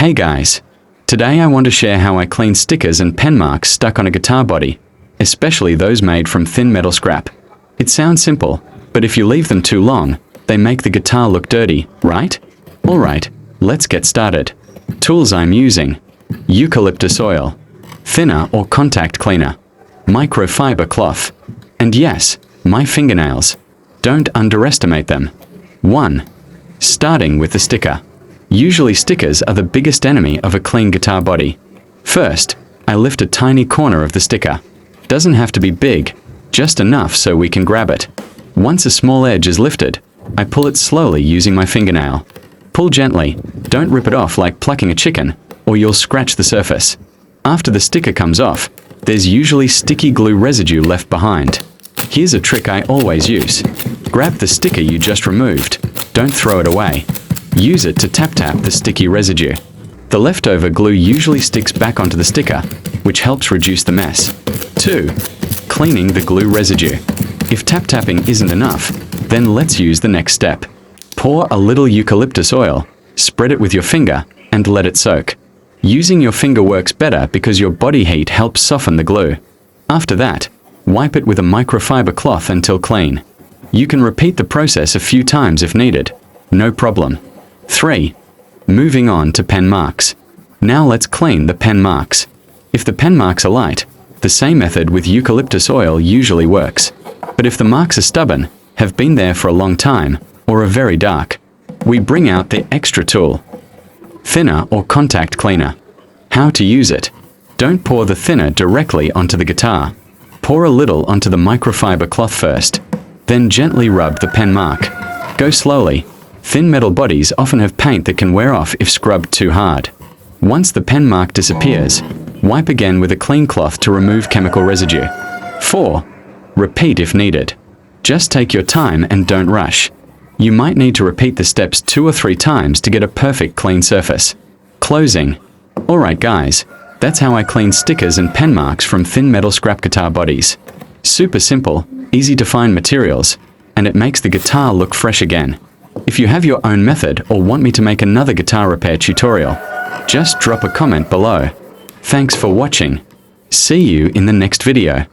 Hey guys! Today I want to share how I clean stickers and pen marks stuck on a guitar body, especially those made from thin metal scrap. It sounds simple, but if you leave them too long, they make the guitar look dirty, right? Alright, let's get started. Tools I'm using: eucalyptus oil, thinner or contact cleaner, microfiber cloth, and yes, my fingernails. Don't underestimate them. 1. Starting with the sticker. Usually stickers are the biggest enemy of a clean guitar body. First, I lift a tiny corner of the sticker. Doesn't have to be big, just enough so we can grab it. Once a small edge is lifted, I pull it slowly using my fingernail. Pull gently, don't rip it off like plucking a chicken, or you'll scratch the surface. After the sticker comes off, there's usually sticky glue residue left behind. Here's a trick I always use. Grab the sticker you just removed, don't throw it away. Use it to tap the sticky residue. The leftover glue usually sticks back onto the sticker, which helps reduce the mess. 2. Cleaning the glue residue. If tapping isn't enough, then let's use the next step. Pour a little eucalyptus oil, spread it with your finger, and let it soak. Using your finger works better because your body heat helps soften the glue. After that, wipe it with a microfiber cloth until clean. You can repeat the process a few times if needed. No problem. 3. Moving on to pen marks. Now let's clean the pen marks. If the pen marks are light, the same method with eucalyptus oil usually works. But if the marks are stubborn, have been there for a long time, or are very dark, we bring out the extra tool. Thinner or contact cleaner. How to use it. Don't pour the thinner directly onto the guitar. Pour a little onto the microfiber cloth first. Then gently rub the pen mark. Go slowly. Thin metal bodies often have paint that can wear off if scrubbed too hard. Once the pen mark disappears, wipe again with a clean cloth to remove chemical residue. 4. Repeat if needed. Just take your time and don't rush. You might need to repeat the steps 2 or 3 times to get a perfect clean surface. Closing. Alright guys, that's how I clean stickers and pen marks from thin metal scrap guitar bodies. Super simple, easy to find materials, and it makes the guitar look fresh again. If you have your own method or want me to make another guitar repair tutorial, just drop a comment below. Thanks for watching. See you in the next video.